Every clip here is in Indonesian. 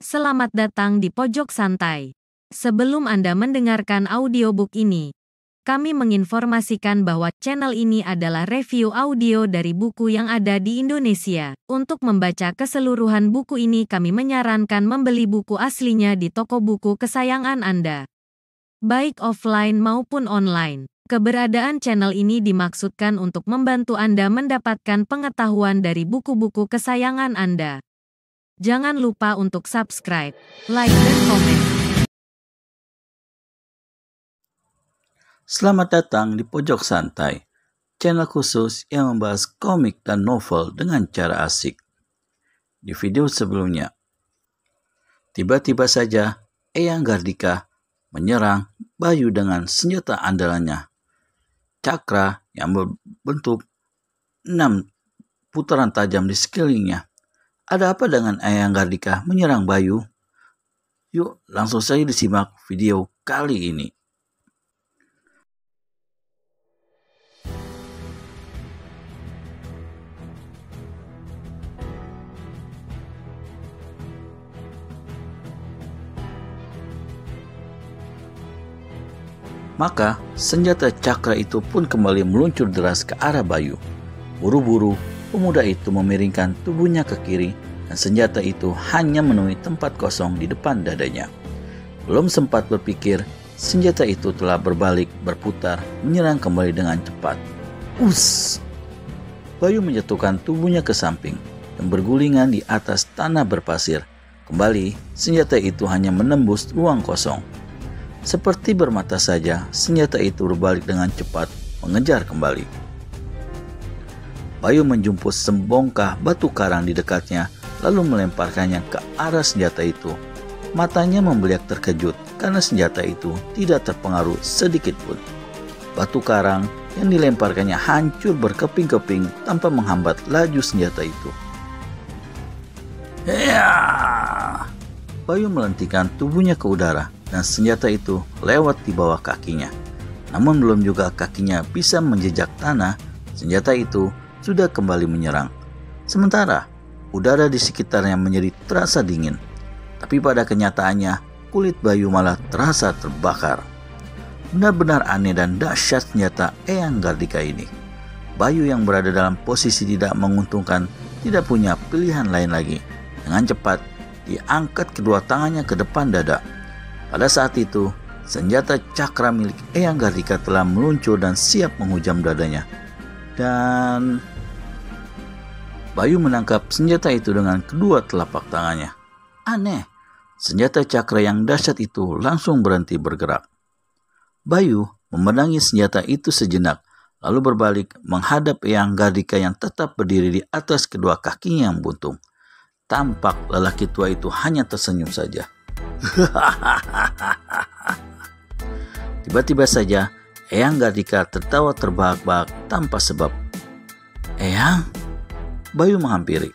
Selamat datang di Pojok Santai. Sebelum Anda mendengarkan audiobook ini, kami menginformasikan bahwa channel ini adalah review audio dari buku yang ada di Indonesia. Untuk membaca keseluruhan buku ini, kami menyarankan membeli buku aslinya di toko buku kesayangan Anda, baik offline maupun online. Keberadaan channel ini dimaksudkan untuk membantu Anda mendapatkan pengetahuan dari buku-buku kesayangan Anda. Jangan lupa untuk subscribe, like, dan komen. Selamat datang di Pojok Santai, channel khusus yang membahas komik dan novel dengan cara asik. Di video sebelumnya, tiba-tiba saja Eyang Gardika menyerang Bayu dengan senjata andalannya, cakra yang berbentuk 6 putaran tajam di sekelilingnya. Ada apa dengan Eyang Gardika menyerang Bayu? Yuk langsung saja disimak video kali ini. Maka senjata cakra itu pun kembali meluncur deras ke arah Bayu. Buru-buru pemuda itu memiringkan tubuhnya ke kiri dan senjata itu hanya menemui tempat kosong di depan dadanya. Belum sempat berpikir, senjata itu telah berbalik, berputar, menyerang kembali dengan cepat. Us! Bayu menjatuhkan tubuhnya ke samping dan bergulingan di atas tanah berpasir. Kembali, senjata itu hanya menembus ruang kosong. Seperti bermata saja, senjata itu berbalik dengan cepat, mengejar kembali. Bayu menjemput sebongkah batu karang di dekatnya, lalu melemparkannya ke arah senjata itu. Matanya membeliak terkejut karena senjata itu tidak terpengaruh sedikit pun. Batu karang yang dilemparkannya hancur berkeping-keping tanpa menghambat laju senjata itu. Ya! Bayu melentingkan tubuhnya ke udara dan senjata itu lewat di bawah kakinya. Namun belum juga kakinya bisa menjejak tanah, senjata itu sudah kembali menyerang. Sementara udara di sekitarnya menjadi terasa dingin, tapi pada kenyataannya kulit Bayu malah terasa terbakar. Benar-benar aneh dan dahsyat senjata Eyang Gardika ini. Bayu yang berada dalam posisi tidak menguntungkan tidak punya pilihan lain lagi. Dengan cepat diangkat kedua tangannya ke depan dada. Pada saat itu senjata cakra milik Eyang Gardika telah meluncur dan siap menghujam dadanya. Dan Bayu menangkap senjata itu dengan kedua telapak tangannya. Aneh, senjata cakra yang dahsyat itu langsung berhenti bergerak. Bayu memedangi senjata itu sejenak, lalu berbalik menghadap Eyang Gardika yang tetap berdiri di atas kedua kakinya yang buntung. Tampak lelaki tua itu hanya tersenyum saja. Tiba-tiba saja Eyang Gardika tertawa terbahak-bahak tanpa sebab. Eyang? Bayu menghampiri.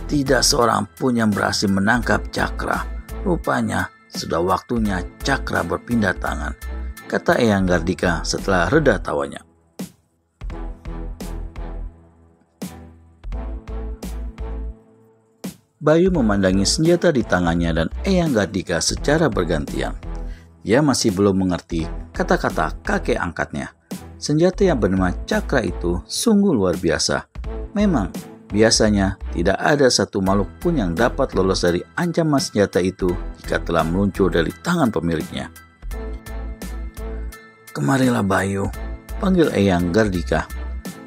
Tidak seorang pun yang berhasil menangkap cakra. Rupanya sudah waktunya cakra berpindah tangan, kata Eyang Gardika setelah reda tawanya. Bayu memandangi senjata di tangannya dan Eyang Gardika secara bergantian. Ia masih belum mengerti kata-kata kakek angkatnya. Senjata yang bernama cakra itu sungguh luar biasa. Memang, biasanya tidak ada satu makhluk pun yang dapat lolos dari ancaman senjata itu jika telah meluncur dari tangan pemiliknya. Kemarilah Bayu, panggil Eyang Gardika.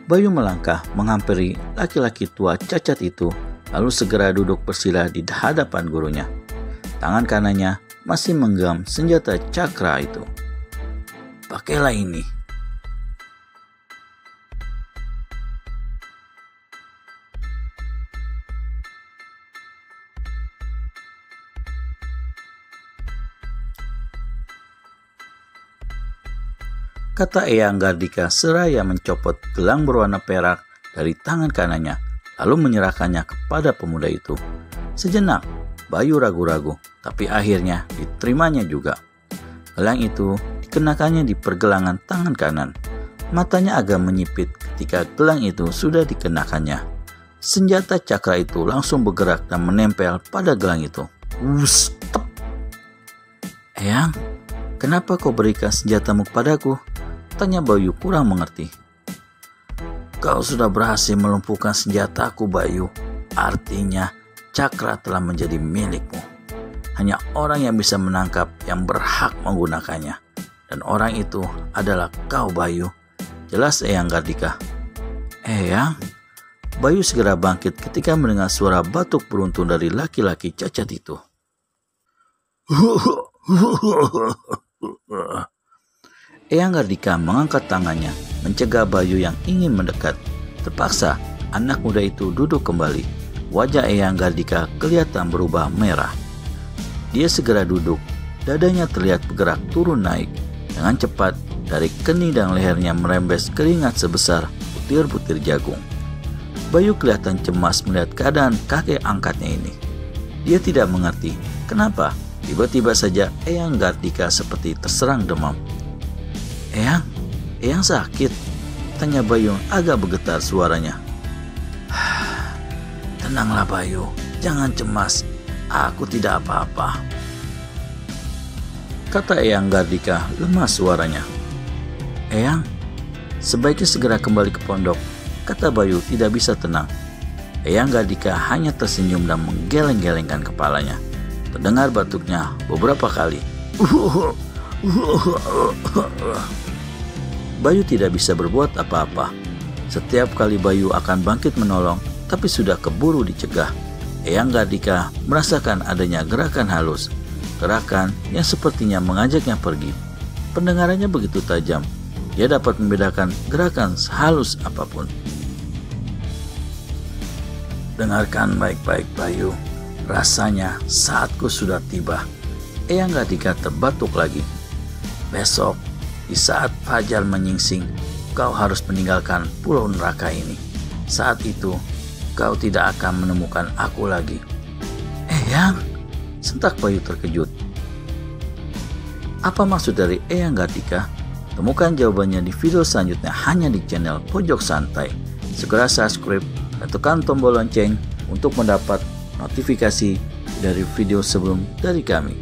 Bayu melangkah menghampiri laki-laki tua cacat itu, lalu segera duduk bersila di hadapan gurunya. Tangan kanannya masih menggenggam senjata cakra itu. Pakailah ini. Kata Eyang Gardika seraya mencopot gelang berwarna perak dari tangan kanannya, lalu menyerahkannya kepada pemuda itu. Sejenak, Bayu ragu-ragu, tapi akhirnya diterimanya juga. Gelang itu dikenakannya di pergelangan tangan kanan. Matanya agak menyipit ketika gelang itu sudah dikenakannya. senjata cakra itu langsung bergerak dan menempel pada gelang itu. Wus, tep. Eyang, kenapa kau berikan senjatamu kepadaku? Tanya Bayu kurang mengerti. Kau sudah berhasil melumpuhkan senjataku, Bayu. Artinya, cakra telah menjadi milikmu. Hanya orang yang bisa menangkap yang berhak menggunakannya. Dan orang itu adalah kau, Bayu. Jelas, Eyang Gardika. Eyang? Bayu segera bangkit ketika mendengar suara batuk beruntun dari laki-laki cacat itu. Eyang Gardika mengangkat tangannya, mencegah Bayu yang ingin mendekat. Terpaksa, anak muda itu duduk kembali. Wajah Eyang Gardika kelihatan berubah merah. Dia segera duduk, dadanya terlihat bergerak turun naik. Dengan cepat, dari kening dan lehernya merembes keringat sebesar butir-butir jagung. Bayu kelihatan cemas melihat keadaan kakek angkatnya ini. Dia tidak mengerti kenapa tiba-tiba saja Eyang Gardika seperti terserang demam. Eyang sakit? Tanya Bayu agak bergetar suaranya. Tenanglah Bayu, jangan cemas, aku tidak apa-apa. Kata Eyang Gardika lemah suaranya. Eyang, sebaiknya segera kembali ke pondok, kata Bayu tidak bisa tenang. Eyang Gardika hanya tersenyum dan menggeleng-gelengkan kepalanya. Terdengar batuknya beberapa kali. Bayu tidak bisa berbuat apa-apa. Setiap kali Bayu akan bangkit menolong, tapi sudah keburu dicegah. Eyang Gardika merasakan adanya gerakan halus, gerakan yang sepertinya mengajaknya pergi. Pendengarannya begitu tajam, dia dapat membedakan gerakan sehalus apapun. Dengarkan baik-baik Bayu, rasanya saatku sudah tiba. Eyang Gardika terbatuk lagi. Besok, di saat fajar menyingsing, kau harus meninggalkan pulau neraka ini. Saat itu, kau tidak akan menemukan aku lagi. Eyang, sentak Bayu terkejut. Apa maksud dari Eyang Gardika? Temukan jawabannya di video selanjutnya hanya di channel Pojok Santai. Segera subscribe dan tekan tombol lonceng untuk mendapat notifikasi dari video sebelum dari kami.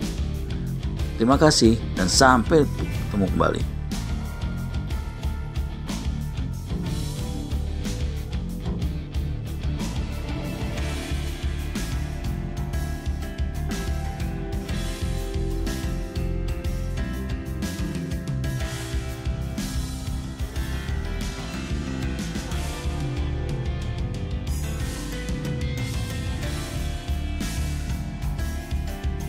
Terima kasih dan sampai ketemu kembali.